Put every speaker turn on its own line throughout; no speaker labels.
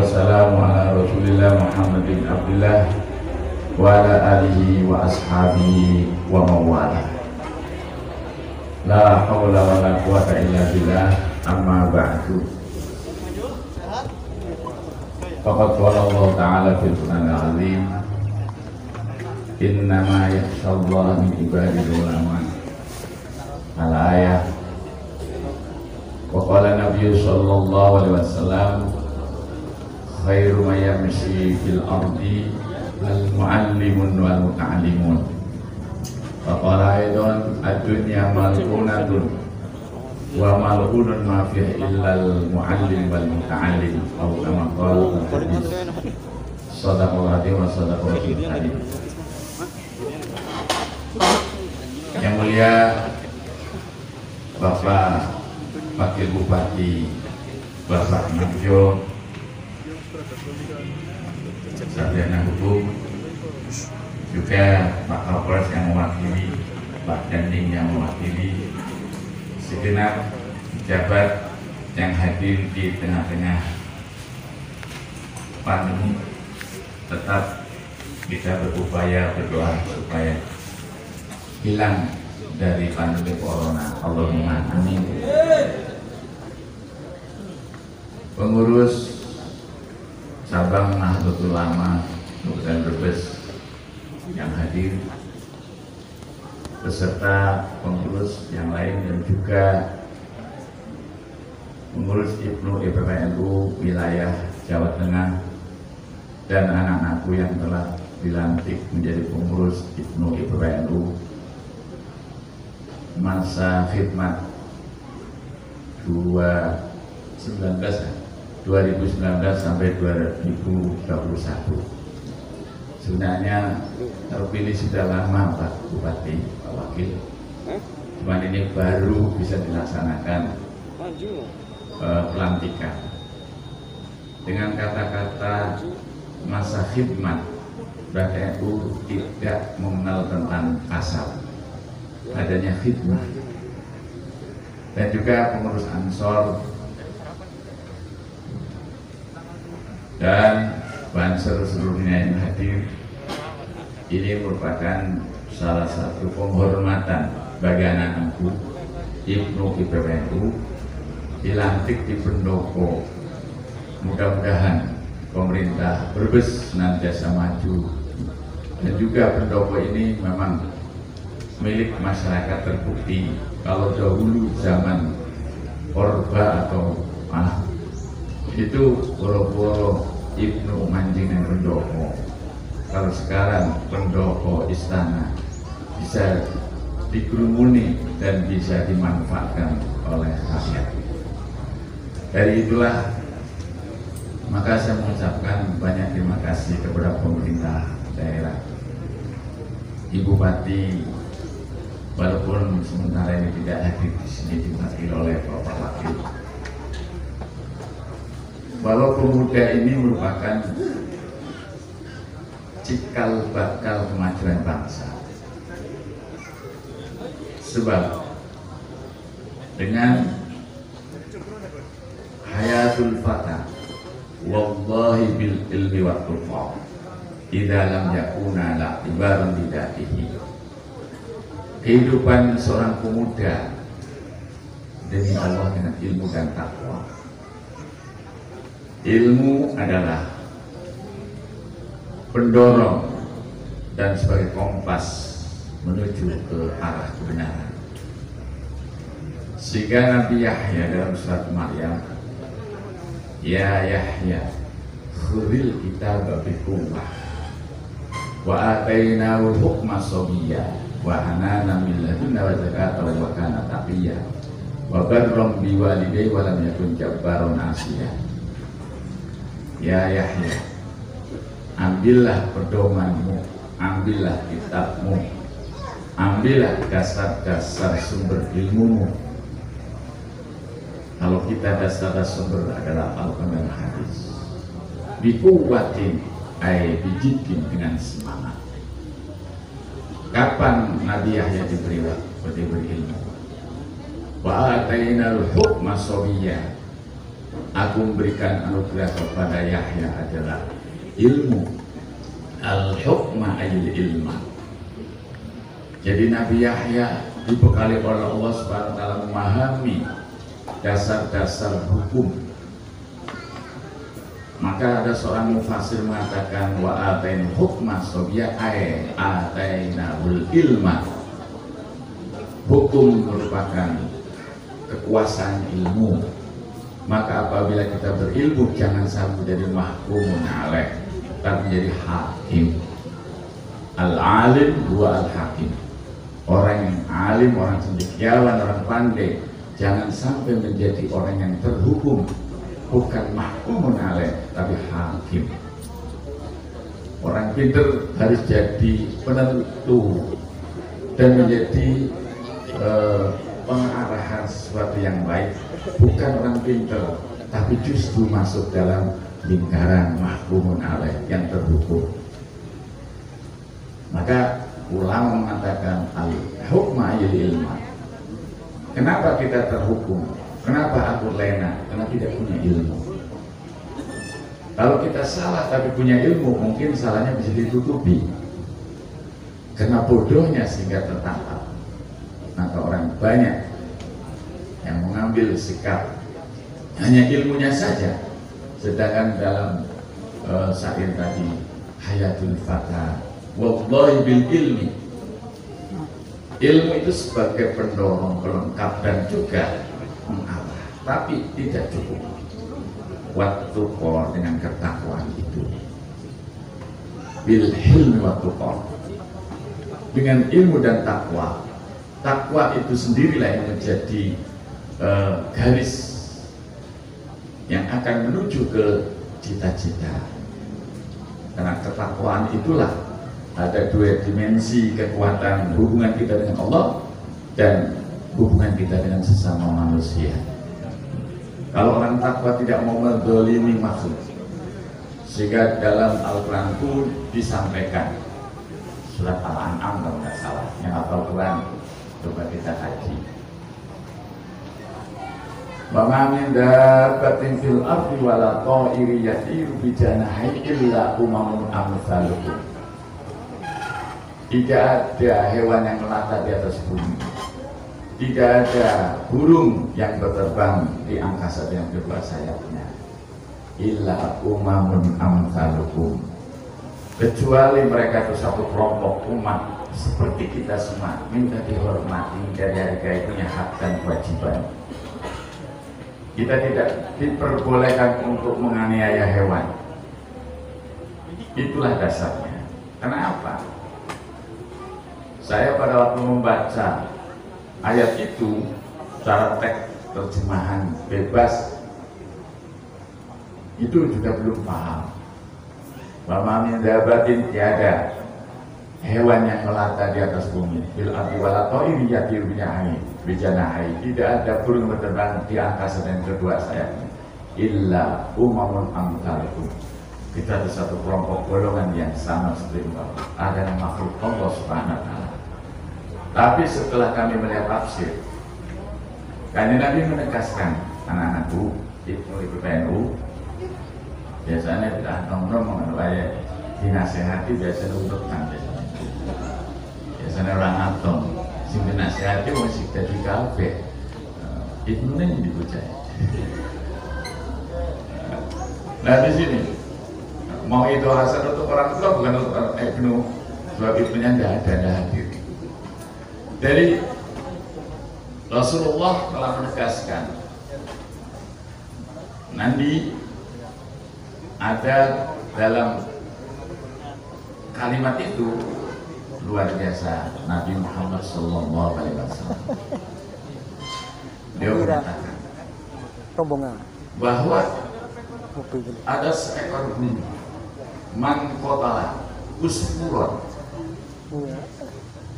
wassalamu ala Rasulillah Muhammad bin Abdullah wa ala alihi wa ashabihi wa mawala. La hawla wa la quwata illa billah, amma ba'du. Faqad qala Allah Ta'ala fil Qur'anil Azim, innama yakhshallaha min ibadihi ulama. Al-ayah. Wa qala Nabi sallallahu alaihi wasallam, khairu ma yamshi fil ardi al-muallimun wal muta'allimun. Wa qala aidan ad-dunya mal'unatun wa mal'unun ma fihi illa al-muallim wal muta'allim. Atau kama qala al-hadis sadaqallahu wa sadaqallahu hadim. Yang mulia Bapak Wakil Bupati Bapak Marjo, Sarjana Hukum, juga Pak Kapolres yang mewakili, Pak Dandim yang mewakili, segenap pejabat yang hadir di tengah-tengah pandemi. Tetap kita berupaya berdoa supaya hilang dari pandemi corona. Allahumma amin. Pengurus cabang Nahdlatul Ulama Kabupaten Brebes yang hadir, beserta pengurus yang lain dan juga pengurus Ibnu IPPNU wilayah Jawa Tengah dan anak-anakku yang telah dilantik menjadi pengurus Ibnu IPPNU masa khidmat 2019 sampai 2021. Sebenarnya terpilih sudah lama Pak Bupati, Pak Wakil, cuman ini baru bisa dilaksanakan pelantikan. Dengan kata-kata masa khidmat, BPNU tidak mengenal tentang kasar, adanya khidmat. Dan juga pengurus Ansor dan Banser seluruhnya yang hadir, ini merupakan salah satu penghormatan bagi anak-anakku Ibnu IPPNU dilantik di pendopo. Mudah-mudahan pemerintah Brebes senantiasa maju, dan juga pendopo ini memang milik masyarakat. Terbukti kalau dahulu zaman Orba atau itu boro-boro Ibnu Manjing pendopo. Kalau sekarang pendopo istana bisa dikerumuni dan bisa dimanfaatkan oleh rakyat. Dari itulah maka saya mengucapkan banyak terima kasih kepada pemerintah daerah, Ibu Bupati, walaupun sementara ini tidak hadir di sini, diwakili oleh Bapak Wakil. Bahwa pemuda ini merupakan cikal bakal kemajuan bangsa. Sebab dengan hayatul fata wallahi bil ilmi wa tuqa idza lam yakuna la ibaran bidatihi. Kehidupan seorang pemuda demi Allah dengan ilmu dan takwa. Ilmu adalah pendorong dan sebagai kompas menuju ke arah kebenaran. Sehingga Nabi Yahya dalam surat Maryam, ya Yahya khudhil kitaba biquwwah wa atainahu hukma sabiyya wa hanana min ladunna wa zakata wa kana taqiyya wa barram biwalidayhi wa lam yakun jabbaron asiyya. Ya Yahya, ambillah pedomanmu, ambillah kitabmu, ambillah dasar-dasar sumber ilmumu. Kalau kita dasar-dasar sumber adalah Al-Quran dan hadis. Bikuwatin, bijidin, dengan semangat. Kapan Nabi Yahya diberi ilmu? Wa atainal hukma sabiyya, aku memberikan anugerah kepada Yahya adalah ilmu. Al-hukma ayil ilma. Jadi Nabi Yahya dibekali oleh Allah Subhanahu wa taala memahami dasar-dasar hukum. Maka ada seorang mufassir mengatakan wa atain hukma sobia ay atainahul ilma. Hukum merupakan kekuasaan ilmu. Maka apabila kita berilmu jangan sampai menjadi mahkumun alaih, tapi menjadi hakim. Al-alim huwa al-hakim. Orang yang alim, orang cendekiawan, orang pandai, jangan sampai menjadi orang yang terhukum, bukan mahkumun alaih, tapi hakim. Orang pintar harus jadi penentu dan menjadi pengarahan sesuatu yang baik, bukan orang pintar, tapi justru masuk dalam lingkaran mahkumun alaih yang terhukum. Maka ulama mengatakan al-hukma ayil ilma. Kenapa kita terhukum? Kenapa aku lena? Karena tidak punya ilmu. Kalau kita salah tapi punya ilmu, mungkin salahnya bisa ditutupi. Karena bodohnya sehingga tertangkap. Maka orang banyak yang mengambil sikap hanya ilmunya saja. Sedangkan dalam syair tadi, hayatul fata wallahi bil ilmi. Ilmu itu sebagai pendorong, pelengkap dan juga mengarah, tapi tidak cukup. Waktu kor dengan ketakwaan itu. Bil hilmi waktu kor. Dengan ilmu dan takwa. Takwa itu sendirilah yang menjadi garis yang akan menuju ke cita-cita. Karena ketakwaan itulah ada dua dimensi kekuatan hubungan kita dengan Allah dan hubungan kita dengan sesama manusia. Kalau orang takwa tidak mau menzalimi makhluk, sehingga dalam Al-Quran pun disampaikan surat Al-An'am kalau tidak salah, yang hafal Quran coba kita kaji. Wa ma min dabbatin fil ardi wala ta'iri yatiru bi janahi illa umamun amsalukum. Tidak ada hewan yang melata di atas bumi. Tidak ada burung yang berterbang di angkasa dengan kedua sayapnya. Illa umamun amsalukum. Kecuali mereka itu satu kelompok umat seperti kita semua, minta dihormati, minta dihargai, punya hak dan kewajiban. Kita tidak diperbolehkan untuk menganiaya hewan. Itulah dasarnya. Kenapa? Saya pada waktu membaca ayat itu secara teks terjemahan bebas itu juga belum paham. Bahwa min dabatin tiada hewan yang melata di atas bumi. Bil ardi wala ta'iri yatiru bi janahi. Tidak ada burung berterbang di angkasa dan kedua sayapnya. Illa umamun amsalukum. Kita ada satu kelompok golongan yang sama seperti itu. Ada makhluk Allah Subhanahu wa taala. Tapi setelah kami melihat tafsir, kami Nabi menegaskan anak-anakku Ibnu PBNU biasanya tidak nongkrong mengenai dinasehati, biasanya untukkan biasanya orang atong sing dinasehati masih jadi kafe Ibnu ini dibucai. Nah di sini mau itu hasan untuk orang tua bukan untuk Ibnu, sebab Ibnunya tidak ada hadir. Dari Rasulullah telah menegaskan nanti ada dalam kalimat itu luar biasa Nabi Muhammad SAW. Dia mengatakan bahwa ada seekor burung man qatala usfuron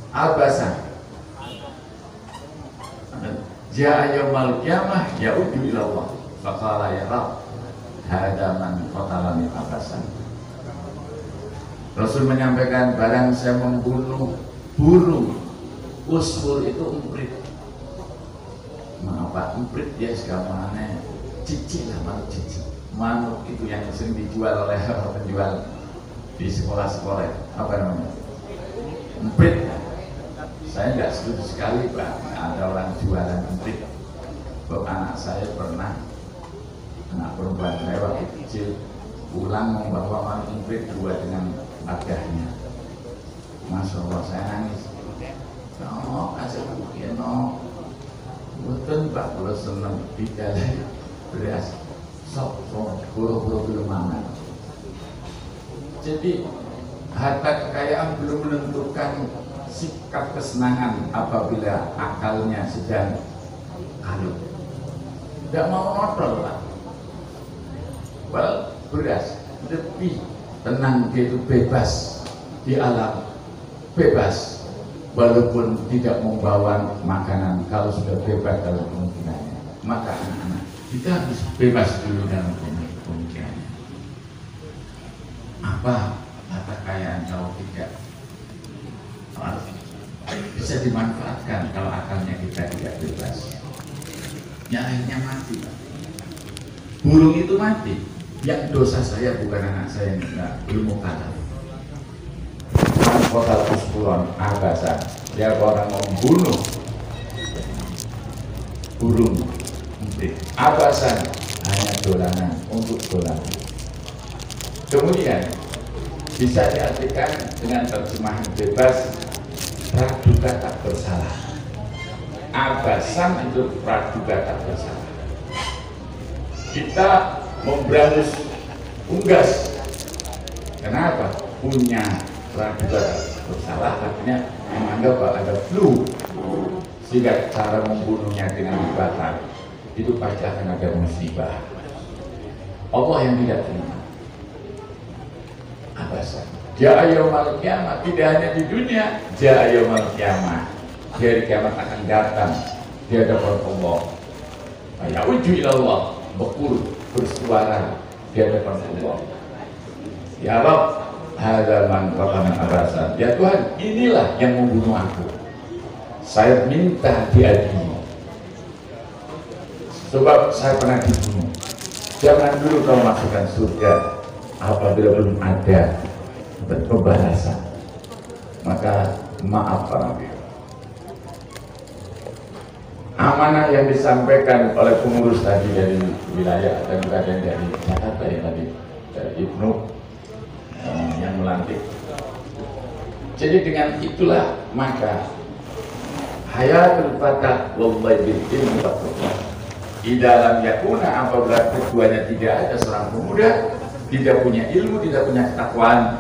abasan ja'a yaumal qiyamah ya'udu ila Allah faqala ya Rabb hadza man qatala min abasan. Rasul menyampaikan barang saya membunuh burung usfur itu umprit. Mengapa umprit dia segamane cicik lah, manuk cicik. Manuk itu yang sering dijual oleh penjual di sekolah-sekolah, apa namanya, emprit. Saya nggak setuju sekali Pak, ada orang jualan emprit. Bahwa anak saya pernah, anak perempuan saya waktu kecil pulang membawa manuk emprit 2 dengan wadahnya. Masya Allah, saya nangis. No, kasih mungkin no. Betul Pak, kalau seneng dikali beras sok buru-buru belum mana. Jadi harta kekayaan belum menentukan sikap kesenangan apabila akalnya sedang kalut. Tidak mau nodol Pak. Well, beras lebih tenang, dia itu bebas di alam, bebas walaupun tidak membawa makanan. Kalau sudah bebas dalam kemungkinannya, maka anak-anak kita harus bebas dulu dalam kemungkinannya. Apa harta kekayaan kalau tidak bisa dimanfaatkan kalau akalnya kita tidak bebas? Ya akhirnya mati Pak. Burung itu mati. Yang dosa saya bukan anak saya yang belum mukallaf. Kotal kuskulon abasan, dia orang membunuh burung abasan, hanya dolanan, untuk dolanan. Kemudian bisa diartikan dengan terjemahan bebas, praduga tak bersalah. Abasan itu praduga tak bersalah. Kita memberangus unggas, kenapa? Punya praduga bersalah, artinya menganggap bahwa ada flu, sehingga cara membunuhnya dengan dibakar itu pasti akan ada musibah. Allah yang tidak terima. Abasan. Ja'a yaumal qiyamah, tidak hanya di dunia, ja'a yaumal qiyamah, di hari kiamat akan datang di hadapan Allah. Ya'uju ilallah, bersuara di hadapan Allah. Ya Rabb, hadaman qatana abasan. Ya Tuhan, inilah yang membunuh aku. Saya minta diadili. Sebab saya pernah dibunuh. Jangan dulu kau masukkan surga apabila belum ada pembalasan. Maka maaf para nabi. Amanah yang disampaikan oleh pengurus tadi dari wilayah dan juga dari Jakarta yang tadi dari Ibnu yang melantik. Jadi dengan itulah maka hayatul fatah wallahi bil ilmi wa taqwa. Di dalam yakuna apabila keduanya tidak ada seorang pemuda, tidak punya ilmu, tidak punya ketakwaan,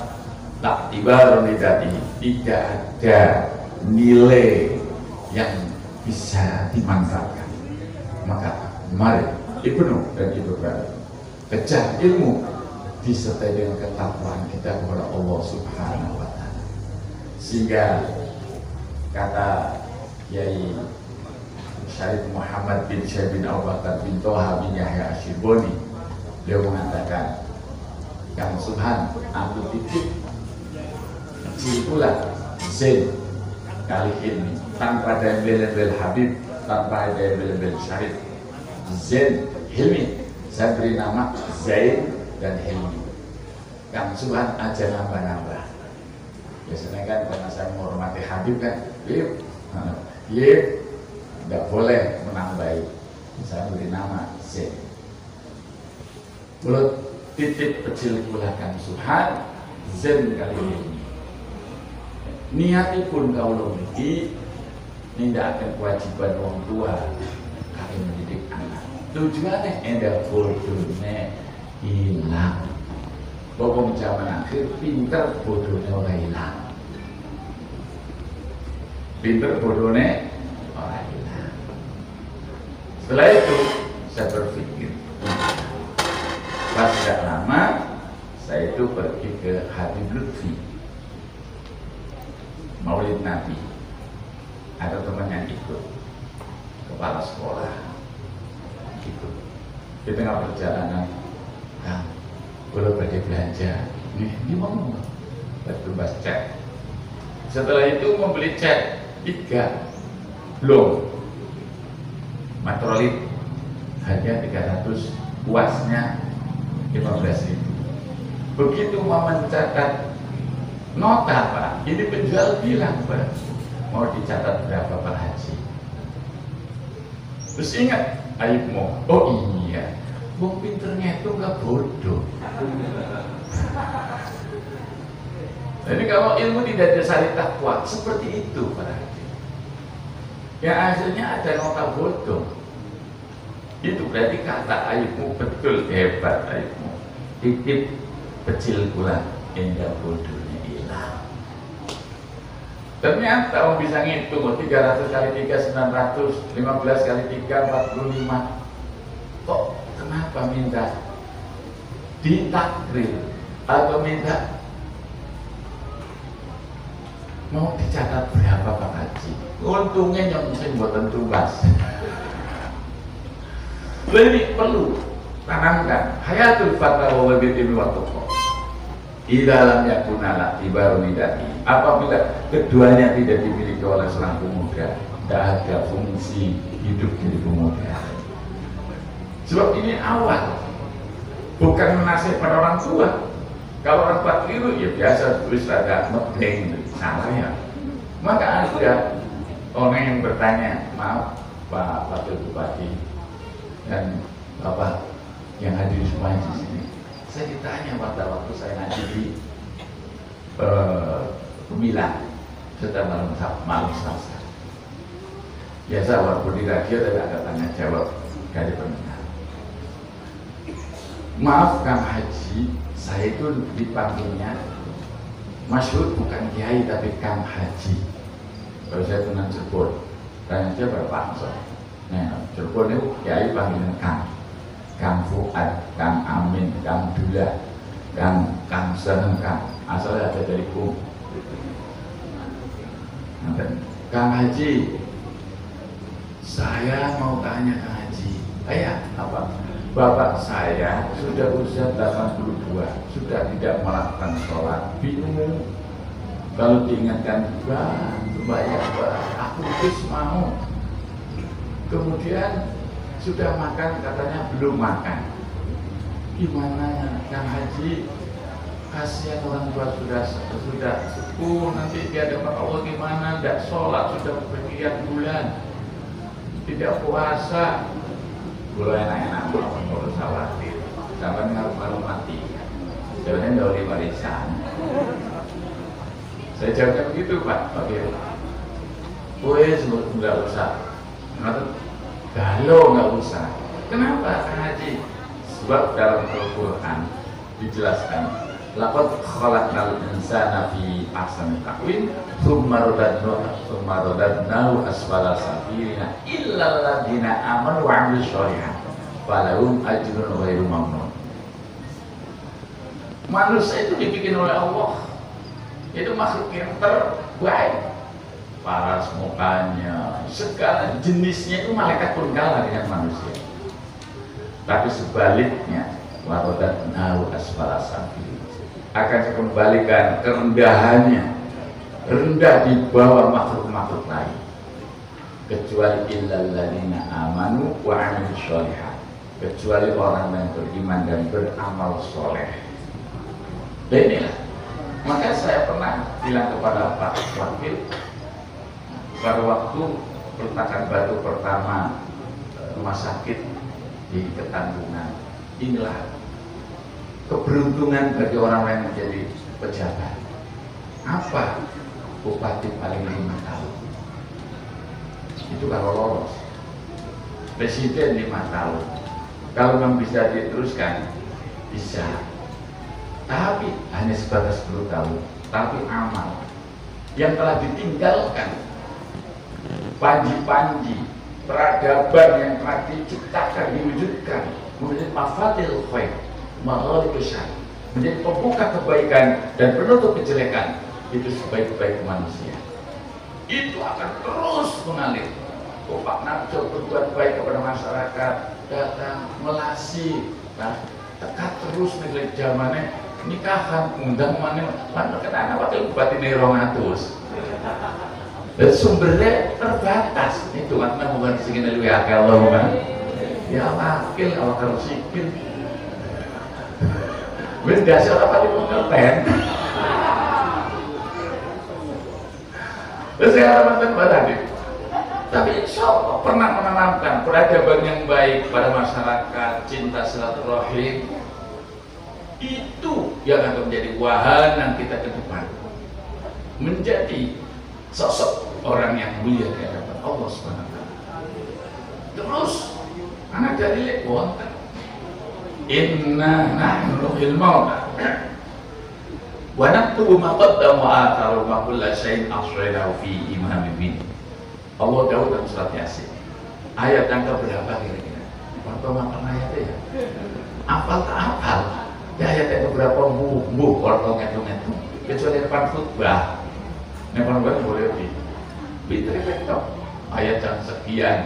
tak ibarat lidati, tidak ada nilai yang bisa dimanfaatkan. Maka mari Ibnu dan Ibu berada kejar ilmu disertai dengan ketakwaan kita kepada Allah Subhanahu wa Ta'ala. Sehingga kata Kiai Syarif Muhammad bin Syekh bin Abu Bakar bin Toha bin Yahya Asyiboni, beliau mengatakan, yang Subhan aku titip kecil pula Zain kali ini tanpa ada embel-embel Habib, tanpa ada embel-embel Syarif. Zain Hilmi, saya beri nama Zain dan Hilmi. Kang Subhan aja nambah-nambah. Biasanya kan karena saya menghormati Habib kan, Yip, tidak boleh menambahi. Saya beri nama Zain. Mulut titip kecil pula Kang Subhan Zain kali ini. Niatipun kau niki nindakaken kewajiban orang tua kali mendidik anak. Tujuannya endah bodone hilang. Bokong zaman akhir pinter bodone ora hilang. Pinter bodone ora hilang. Setelah itu saya berpikir, pas tidak lama saya itu pergi ke Habib Lutfi Maulid Nabi. Ada teman yang ikut, kepala sekolah ikut. Di tengah perjalanan, Kang, kalau pergi belanja, ini mau bebas cek. Setelah itu membeli cek 3 belum matrolit harga 300 puasnya 15.000. Begitu mau mencatat nota Pak, ini penjual bilang Pak, mau dicatat berapa Pak Haji? Terus ingat aibmu, oh iya, wong pinternya itu nggak bodoh. Jadi kalau ilmu tidak dasari takwa seperti itu Pak Haji. Yang akhirnya ada nota bodoh. Itu berarti kata aibmu betul hebat aibmu. Titip kecil pula indah bodohnya hilang. Ternyata orang bisa ngitung 300 kali 3 900, 15 kali 3 45. Kok kenapa minta ditakrir atau minta mau dicatat berapa Pak Haji? Untungnya yang mungkin buatan tugas. Ini perlu tanamkan hayatul fatwa wa bi'il wa tuqa. Idza lam yakuna la tibarunidati. Apabila keduanya tidak dimiliki oleh seorang pemuda, tidak ada fungsi hidup dari pemuda. Sebab ini awal, bukan menasihkan orang tua. Kalau orang tua keliru ya biasa tulis ada ngebeng salah ya. Maka ada orang yang bertanya, maaf Pak Wakil Bupati dan Bapak yang hadir semua di sini, saya ditanya pada waktu saya ngaji di Pemilang setelah malam Selasa. Biasa walaupun di radio tapi ada tanya jawab dari pendengar. Maaf Kang Haji, saya itu dipanggilnya masyhur bukan Kiai tapi Kang Haji. Kalau saya Tunan Cirebon, tanya dia berapa ansor. Nah, Cirebon itu Kiai panggilan Kang Fuad, Kang Amin, Kang Dula, Kang Seneng, asalnya ada dari Kum. Kang Haji, saya mau tanya Kang Haji, apa? Bapak saya sudah usia 82, sudah tidak melakukan sholat, bingung. Kalau diingatkan, bayar, aku terus mau. Kemudian sudah makan, katanya belum makan. Gimana Kang Haji? Kasihan orang tua sudah sepuh, nanti dia dapat Allah gimana? Tidak sholat sudah sekian bulan, tidak puasa. Gula enak-enak mau ngurus khawatir, sampai ngaruh-ngaruh mati. Sebenarnya tidak boleh warisan. Saya jawabnya begitu Pak. Oke. Wes nggak usah. Galau nggak usah. Kenapa Kang Haji? Sebab dalam Al-Quran dijelaskan, laqad khalaqnal insana fi ahsani taqwim, tsumma radadnahu asfala safilina illa alladziina aamanu wa 'amilus shalihat falahum ajrun ghairu mamnun. Manusia itu dibikin oleh Allah. Itu makhluk yang terbaik. Paras mukanya, segala jenisnya itu malaikat pun kalah dengan manusia. Tapi sebaliknya, waradadnahu asfala safilin, akan dikembalikan kerendahannya, rendah di bawah makhluk-makhluk lain, kecuali illal ladzina amanu wa 'amilus shalihat, kecuali orang yang beriman dan beramal soleh. Inilah, maka saya pernah bilang kepada Pak Wakil pada waktu peletakan batu pertama rumah sakit di Ketanggungan, inilah keberuntungan bagi orang yang menjadi pejabat. Apa? Bupati paling 5 tahun. Itu kalau lolos. Presiden 5 tahun. Kalau memang bisa diteruskan, bisa. Tapi hanya sebatas 10 tahun. Tapi amal yang telah ditinggalkan, panji-panji peradaban yang telah diciptakan, diwujudkan, menjadi mafatil khair, maghalib syarr, menjadi pembuka kebaikan dan penutup kejelekan, itu sebaik-baik manusia. Itu akan terus mengalir. Pak Nafsu berbuat baik kepada masyarakat, datang melasi, tekat terus nih zamannya nikahan, undang mana, mana kena wakil bupati Nerongatus. Dan sumbernya terbatas. Itu karena bukan segini lebih akal loh kan. Ya wakil kalau kalau sikil. Wis dasar apa di pengertian. Terus saya teman-teman tadi. Tapi insya Allah pernah menanamkan peradaban yang baik pada masyarakat, cinta silaturahim. Itu yang akan menjadi wahana kita ke depan, menjadi sosok orang yang mulia di hadapan Allah Subhanahu wa taala. Terus anak dari wonten inna nahnu nuhyil mauta wa naktubu ma qaddamu wa atharu ma kullu syai'in ahsaynahu fi imamin mubin. Allah Daud dalam surat Yasin ayat yang keberapa kira-kira? Pertama ayatnya ya? Apal tak apal? Ya ayat yang keberapa bu kalau ngitung-ngitung kecuali depan khutbah. Depan khutbah boleh diterima ayat yang sekian.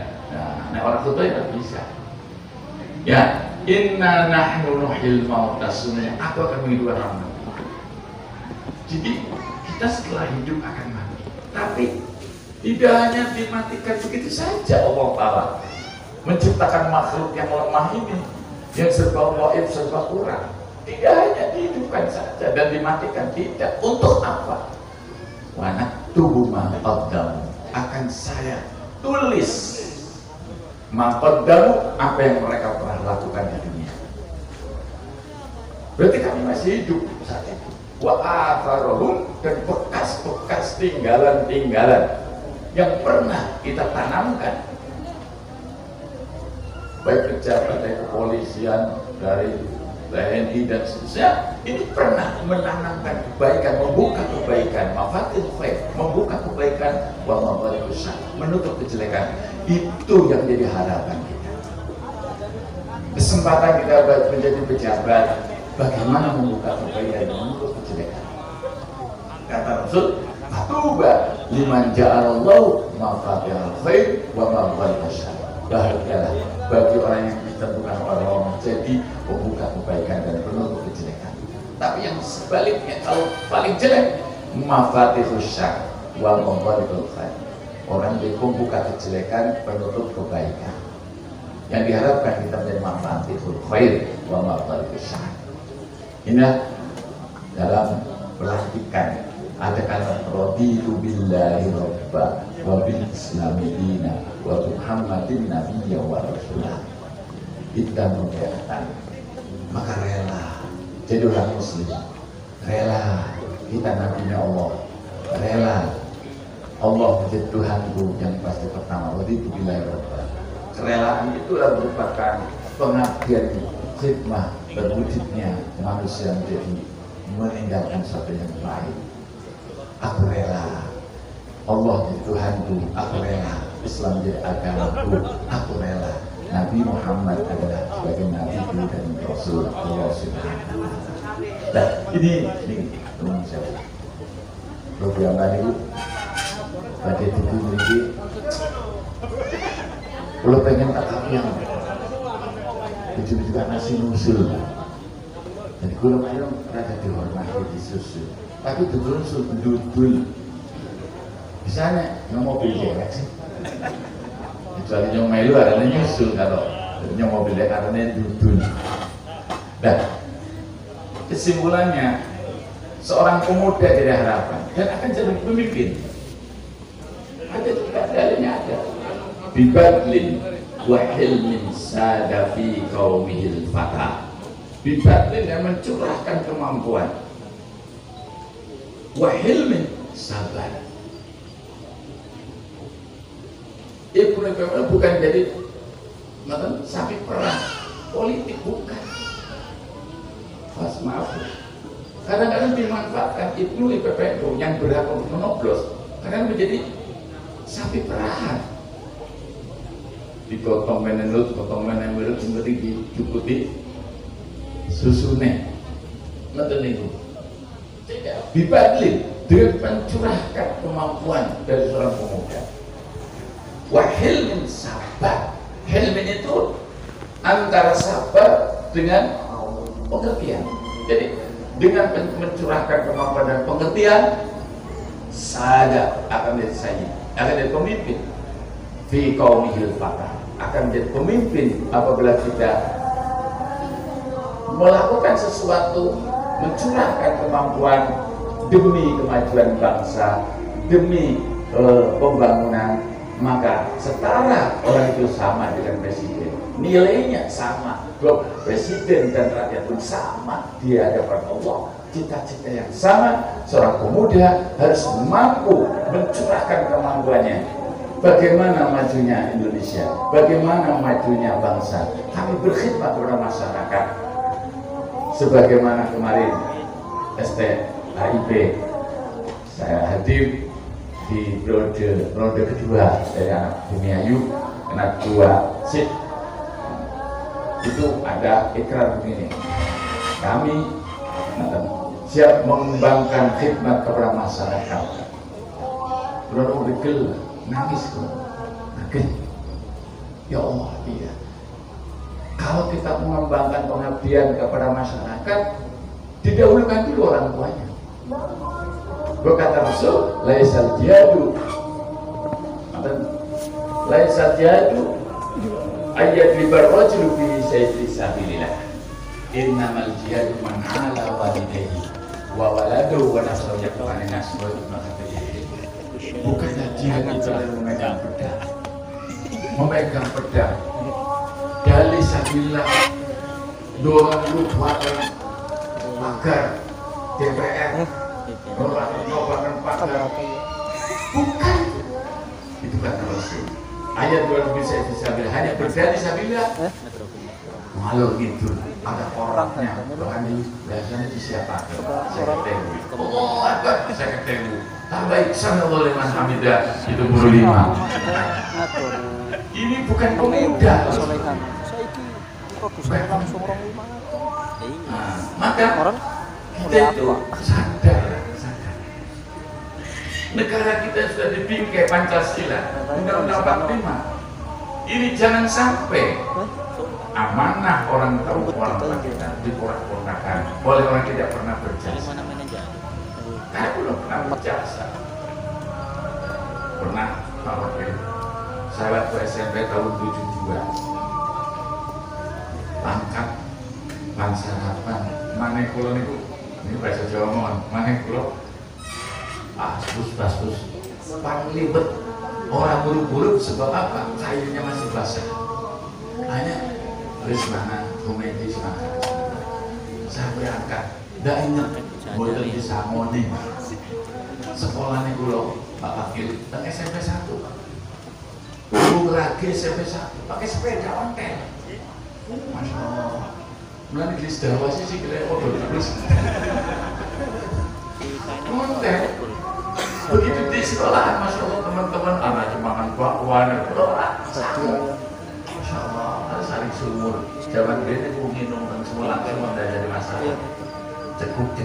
Nah orang khutbah tidak bisa. Ya, inna nahnu nuhyil mauta, sebenarnya aku akan menghidupkan orang mati. Jadi kita setelah hidup akan mati. Tapi tidak hanya dimatikan begitu saja. Allah Ta'ala menciptakan makhluk yang lemah ini, yang serba dhaif, serba kurang. Tidak hanya dihidupkan saja dan dimatikan, tidak. Untuk apa? Wa naktubu ma qaddamu, akan saya tulis ma qaddamu, apa yang mereka pernah lakukan di dunia. Berarti kami masih hidup saat itu. Wa atharuhum, dan bekas-bekas tinggalan-tinggalan yang pernah kita tanamkan, baik pejabat dari kepolisian, dari TNI dan seterusnya, ini pernah menanamkan kebaikan, membuka kebaikan, mafatil khair, membuka kebaikan, wa maghfiratuh syarr, menutup kejelekan. Itu yang jadi harapan kita. Kesempatan kita menjadi pejabat, bagaimana membuka kebaikan dan menutup kejelekan. Kata Rasul, "Tuba liman ja'alallahu mafatihal khair wa maghfiratuh syarr." Bahagialah bagi orang yang ditentukan oleh Allah menjadi membuka kebaikan dan penutup kejelekan. Tapi yang sebaliknya, kalau paling jelek, mafatihus syarr wa maghfiratuh khair, orang yang membuka kejelekan, penutup kebaikan. Yang diharapkan kita menjadi mafatihul khair wa maghfiratuh syarr. Inilah dalam pelantikan ada kata raditu billahi rabba wa bil islami dina wa muhammadin nabiyya wa rasulah. Kita membiarkan, maka rela jadi orang muslim, rela kita nabinya Allah, rela Allah menjadi Tuhanku yang pasti pertama. Raditu billahi rabba. Kerelaan itulah merupakan pengabdian, khidmah, berwujudnya manusia menjadi meninggalkan sesuatu yang baik. Aku rela Allah jadi Tuhanku, aku rela Islam jadi agamaku, aku rela Nabi Muhammad adalah sebagai Nabi dan Rasul Allah Subhanahu wa ta'ala. Nah ini teman saya program tadi pada buku ini kalau pengen tak yang ujung-ujung nasi nusul. Jadi kalau malam rada dihormati disusul, tapi dudul misalnya yang mobil jelek sih, kecuali yang melu ada nyusul, kalau yang mobil jelek ada dudul. Dan kesimpulannya, seorang pemuda jadi harapan dan akan jadi pemimpin. Ada juga dalilnya, ada bibadlin wa hilmin sada fi qaumihil fata. Bibadlin yang mencurahkan kemampuan, wa hilmin sabar. Ibnu Qayyim bukan jadi sapi perang politik, bukan. Mas maaf, kadang-kadang dimanfaatkan Ibnu IPPNU yang berhak untuk menoblos, kadang menjadi sapi perang. Dipotong menenut, potong menenut, kemudian dicukupi susune. Ngerti niku? Tidak. Bibadlin, dengan mencurahkan kemampuan dari seorang pemuda. Wa hilmin sabar. Hilmin itu antara sabar dengan pengertian. Jadi dengan mencurahkan kemampuan dan pengertian, sada akan jadi sayyid, akan jadi pemimpin fi qaumihil fatah, akan menjadi pemimpin apabila kita melakukan sesuatu, mencurahkan kemampuan demi kemajuan bangsa, demi pembangunan, maka setara orang itu sama dengan presiden, nilainya sama, presiden dan rakyat pun sama di hadapan Allah, cita-cita yang sama. Seorang pemuda harus mampu mencurahkan kemampuannya. Bagaimana majunya Indonesia, bagaimana majunya bangsa, kami berkhidmat kepada masyarakat. Sebagaimana kemarin STHIP saya hadir di ronde kedua dari anak Bumi Ayu, kena 2 sip. Itu ada ikrar begini, kami siap mengembangkan khidmat kepada masyarakat. Belum regel nangis nangis, ya Allah, iya. Kalau kita mengembangkan pengabdian kepada masyarakat, didahulukan dulu orang tuanya. Berkata Rasul, laisal jihadu ayat libar rajulu fi sabilillah. Innamal jihadu man ala walidayhi wa waladu wa nasru yaqani nasru bukannya jihad itu memegang pedang dalih sabilillah, dorong lupakan agar DPR melakukan pagar, bukan itu kata Rasul. Ayat 2 bisa hanya berdalih sabilillah. Malu gitu, ada orangnya, bahkan biasanya di siapa? Saya ketemu. Oh, ada saya ketemu. Tambahin sallallahu alaihi hamidah itu guru 5. Ini bukan pemuda. Maka kita itu sadar. Negara kita sudah dibingkai Pancasila, Undang-Undang 45. Ini jangan sampai amanah orang tahu orang kita diporak-porandakan oleh orang tidak pernah berjasa. Saya belum pernah berjasa. Pernah Pak Wakil, saya waktu SMP tahun 72, pangkat pansarapan maneh kula niku, ini bahasa Jawa mohon, maneh kula paspus panglibet orang buru-buru sebab apa? Kayunya masih basah. Hanya terus mana komedi semangat. Saya berangkat, tidak ingat boleh di Samoni. Sekolahnya dulu Pak Wakil dan SMP 1. Guru lagi SMP 1 pakai sepeda ontel. Masya Allah. Mulai di Sedawasi sih kira odol terus. Ontel. Begitu di sekolahan, Masya Allah, teman-teman anak makan bakwan, Masya Allah, saling sumur. Zaman dulu itu minum dan semua langsung udah jadi masalah. Cekuk.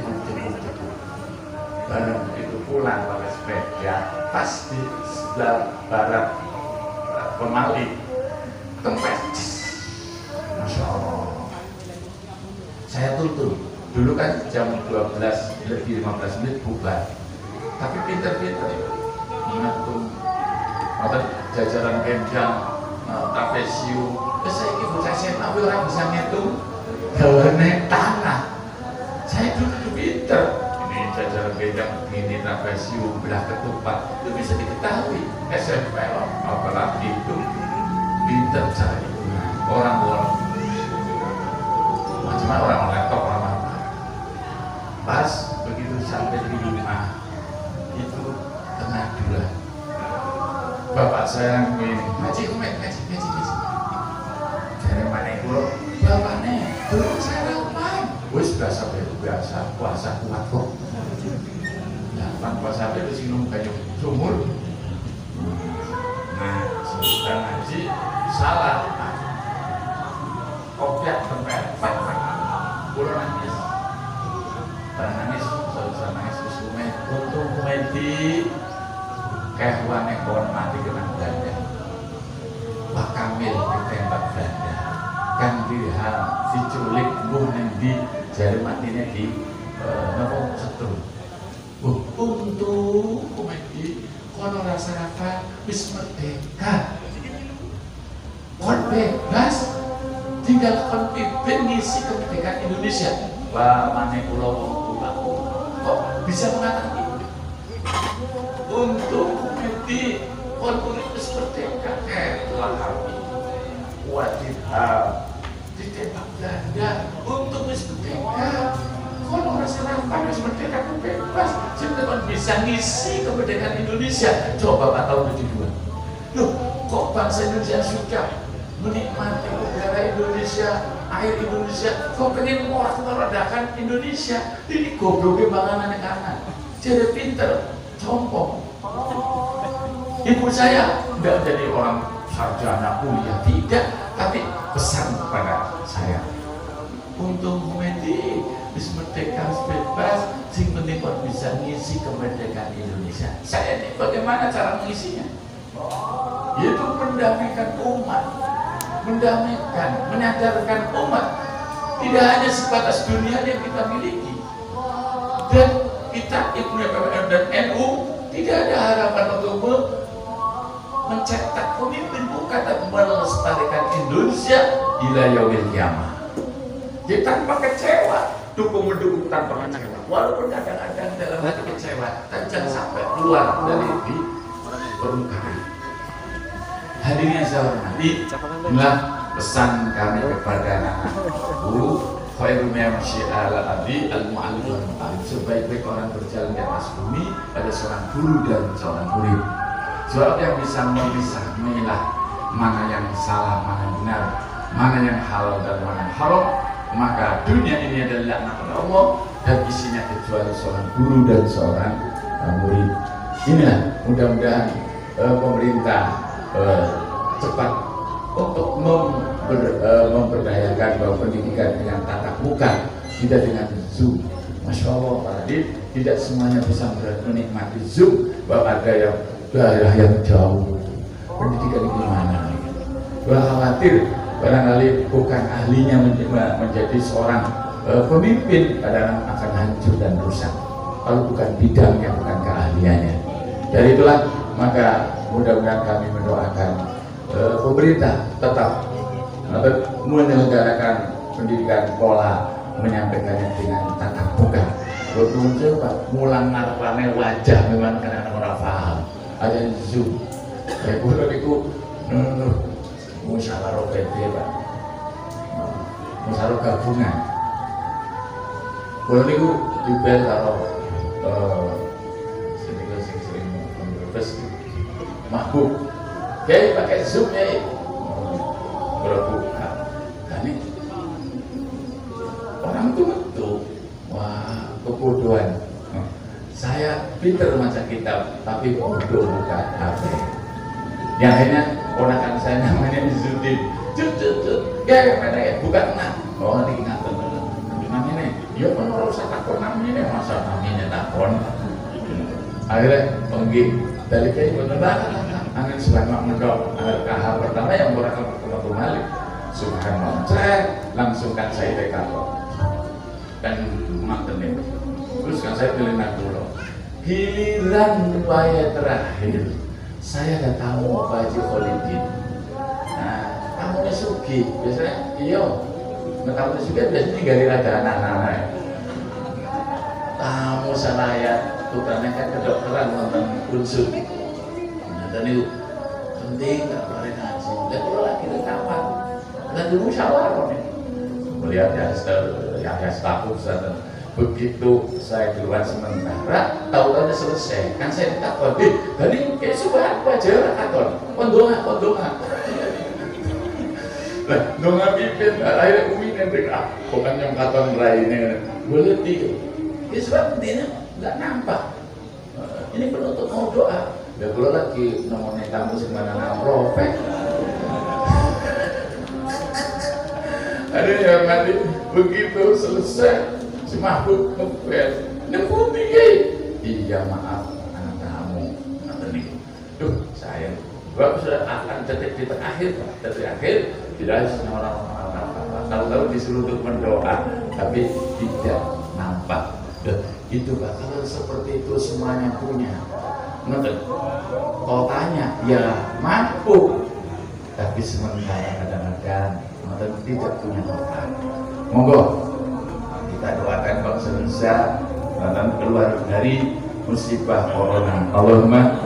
Baru begitu pulang pakai sepeda, pas di sebelah barat Pemali, kempes. Masya Allah. Saya tutup. Dulu kan jam 12 lebih 15 menit bubar. Tapi pinter-pinter mengatur jajaran kendang, trapesium. Saya ini bocah SMA, tapi orang bisa ngitung gawane tanah. Saya dulu pinter. Ini jajaran kendang, ini trapesium, belah ketupat, itu bisa diketahui. SMP apalagi itu pinter cara itu. Orang-orang macam orang laptop orang apa. Pas begitu sampai di rumah. Itu tengah 2. Bapak saya ngomong, ngaji. Dari mana itu? Bapaknya, belum sarapan. Wis biasa puasa kuat kok. Nah, puasa itu disinggung kayu sumur. Nah, sudah ngaji salah. Kopiak tempat, pulau nangis. Nangis, saya nangis ke sungai. Untung komedi kehuane kon mati kena Belanda. Pak Kamil ditembak Belanda. Kan dihal diculik mbuh nendi jare matine di nopo setru. Untung komedi kono rasa apa wis merdeka. bebas, tinggal kon pimpin ngisi kemerdekaan Indonesia. Wah, mane kula wong kok bisa mengatakan itu? Untuk menjadi konflik merdeka, telah kami wajib ditembak Belanda untuk merdeka. Kalau orang Serapan merdeka bebas, kita bisa ngisi kemerdekaan Indonesia. Coba Pak tahun 72. Loh, kok bangsa Indonesia sudah menikmati udara Indonesia, air Indonesia, kok pengen meredakan Indonesia? Ini gobloknya banganan kanan. Jadi pinter, sombong. Ibu saya tidak jadi orang sarjana kuliah, tidak, tapi pesan kepada saya untuk menjadi merdeka bebas, sing penting kok bisa ngisi kemerdekaan Indonesia. Saya ini bagaimana cara mengisinya? Yaitu mendamaikan umat, mendamaikan, menyadarkan umat. Tidak hanya sebatas dunia yang kita miliki, dan kita Ibnu PPM dan NU tidak ada harapan untuk mencetak pemimpin, bukan melestarikan Indonesia ila yaumil qiyamah. Jadi tanpa kecewa, mendukung tanpa kecewa. Walaupun kadang-kadang dalam hati kecewa, tapi jangan sampai keluar dari permukaan. Hadirin yang saya hormati, inilah pesan kami kepada anak-anakku. Khairu mimshi al-abi al-mu'allim wal-mu'allim. Sebaik-baik orang berjalan di atas bumi pada seorang guru dan seorang murid. Sebab yang bisa memisah, memilah mana yang salah, mana yang benar, mana yang halal dan mana yang haram, maka dunia ini adalah laknat Allah dan isinya kecuali seorang guru dan seorang murid. Inilah mudah-mudahan pemerintah cepat untuk memberdayakan bahwa pendidikan dengan tatap muka, tidak dengan Zoom. Masya Allah, Pak Adib, tidak semuanya bisa menikmati Zoom. Bahwa ada yang daerah yang jauh, pendidikan ini gimana? Gua khawatir barangkali bukan ahlinya menjadi seorang pemimpin, kadang akan hancur dan rusak kalau bukan bidangnya, bukan keahliannya. Dari itulah maka mudah-mudahan kami mendoakan pemerintah tetap menyelenggarakan pendidikan pola, menyampaikannya dengan tatap muka. Betul Pak, mulang ngarepane wajah memang kena orang paham. Ada Zoom. Kayak gue itu musyawarah PT Pak, musyawarah gabungan. Kalau itu juga kalau sering kontroversi mahbub, kayak pakai Zoom ya, berbuka. Ini orang itu betul, wah kebodohan. Saya pinter baca kitab, tapi bodoh buka HP. Yang akhirnya ponakan saya namanya Izzuddin. Kayak mana ya? Bukan enam. Oh, diingat benar. Namanya, ya kan kalau saya takut namanya, masa namanya takon. Akhirnya penggih dari kayak benar. Angin selama mendok. Kahal pertama yang berangkat ke Malik. Subhanallah. Langsung kan saya dekatkan. Dan mantenin. Terus kan saya pilih dulu. Giliran upaya terakhir, saya ada tamu Pak Haji Kholidin. Nah, tamunya Sugi, biasanya iya, tamunya Sugi biasanya tinggal ada anak-anak. Tamu saya tukarnya kan kedokteran nonton unsur. Nah, dan itu penting nggak boleh ngaji. Dan kalau lagi rekaman, dan dulu musyawarah nih. Melihat yang status dan begitu saya keluar sementara, tahu-tahu selesai. Kan saya takut, tadi kayak subhan aja takut, kondonga. Nah, dongga pimpin, akhirnya umi nanti bukan yang katon lainnya, boleh tiga. Ya sebab intinya nggak nampak. Ini penutup mau doa. Ya kalau lagi nomornya tamu semana profek. Ada yang nanti begitu selesai. Si Mahfud ngepel, nembut nih, iya maaf anak kamu, nanti nih, duh saya, gua sudah akan detik terakhir, tidak orang tahu disuruh untuk berdoa, tapi tidak nampak. Itu Pak, kalau seperti itu semuanya punya, nanti kau tanya, ya mampu, tapi sementara kadang-kadang tidak punya tempat. Monggo kita doakan bangsa Indonesia keluar dari musibah corona, Allahumma,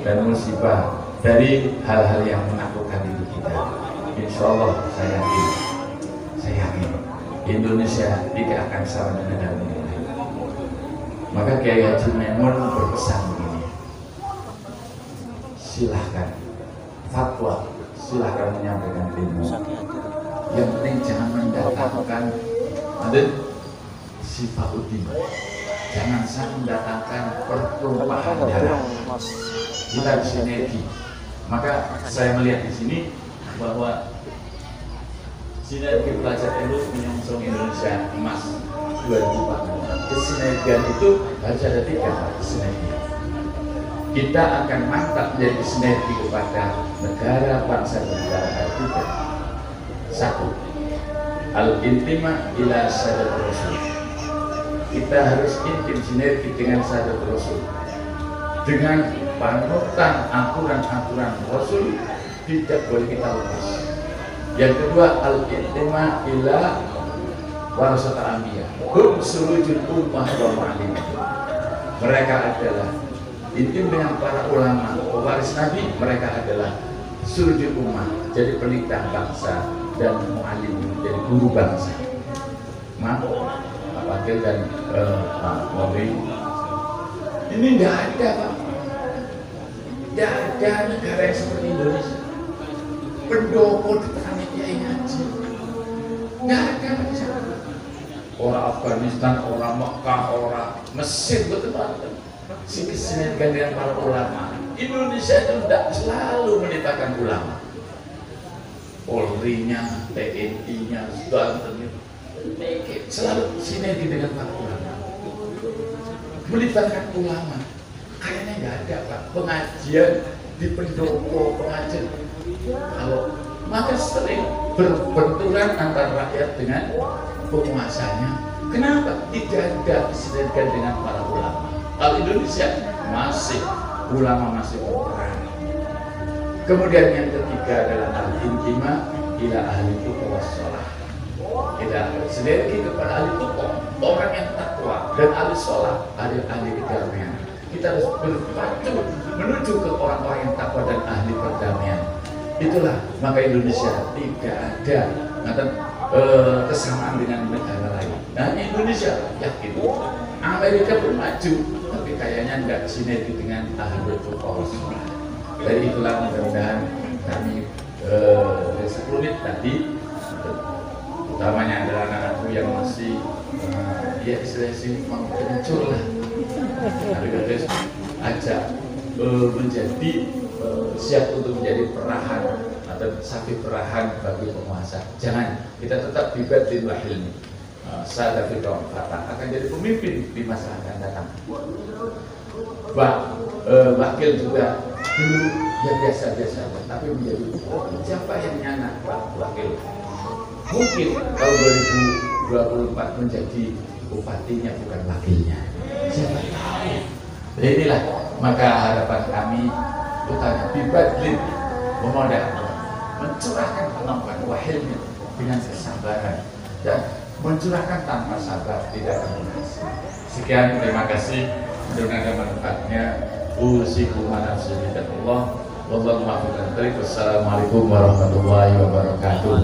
dan musibah dari hal-hal yang menakutkan diri kita. Insya Allah saya yakin Indonesia tidak akan sama dengan negara lain. Maka Kiai Haji Maimun berpesan begini, silahkan fatwa, silahkan menyampaikan ilmu, yang penting jangan mendatangkan sifat udin, jangan sampai mendatangkan pertumpahan darah. Kita sinergi. Maka saya melihat di sini bahwa sinergi pelajar ilmu menyongsong Indonesia emas 2040. Kesinergian itu harus ada 3 sinergi. Kita akan mantap menjadi sinergi kepada negara, bangsa, dan negara kita. 1. Al-intima ila sadat rasul. Kita harus intim sinergi dengan sadat rasul, dengan panutan aturan-aturan rasul, tidak boleh kita lepas. Yang kedua, al-intima ila warasatul anbiya, hum surujul ummah wa ma'alim. Mereka adalah intim dengan para ulama, pewaris Nabi. Mereka adalah surujul ummah, jadi pelita bangsa, dan mu'alim, jadi guru bangsa. Pak Wakil dan Pak Wabri, ini tidak ada, Pak. Tidak ada negara yang seperti Indonesia. Pendopo diterani kiai ngaji, tidak ada macam. Orang Afghanistan, orang Mekah, orang Mesir, betul-betul sinergikan dengan para ulama. Indonesia itu tidak selalu menimpakan ulama. Polri-nya, TNI-nya, selalu sinergi dengan para ulama, melibatkan ulama. Kayaknya nggak ada, Pak, pengajian di pendopo, pengajian. Kalau maka sering berbenturan antara rakyat dengan penguasanya. Kenapa? Tidak ada sinergikan dengan para ulama. Kalau Indonesia masih ulama masih berperan. Kemudian yang ketiga adalah al-intima ila ahli tuqwa wassalah. Kita sinergi kepada ahli tuqwa, orang yang takwa, dan ahli sholah, ahli kedamaian. Kita harus berpacu menuju ke orang-orang yang takwa dan ahli perdamaian. Itulah maka Indonesia tidak ada kesamaan dengan negara lain. Nah, Indonesia yakin Amerika pun maju, tapi kayaknya nggak sinergi dengan ahli tuqwa wassalah. Dari itulah mudah-mudahan kami sekelumit tadi, utamanya adalah anak-anakku yang masih ya istilahnya mau kencur lah, tapi harus ajak menjadi siap untuk menjadi perahan atau sapi perahan bagi penguasa. Jangan, kita tetap bibatin wahilmi, sadar fikra fatah, akan jadi pemimpin di masa akan datang. Wakil juga dulu ya biasa-biasa, tapi menjadi siapa yang nyana Pak Wakil. Mungkin tahun 2024 menjadi bupatinya bukan wakilnya, siapa tahu. Nah, inilah maka harapan kami utama bibadlin memodal, mencurahkan kemampuan wahilnya dengan kesabaran dan mencurahkan tanpa sabar tidak mudah. Sekian, terima kasih. Mudah-mudahan ada manfaatnya. Usikum wa nafsi bidzillah. Wallahu a'lam. Wassalamualaikum warahmatullahi wabarakatuh.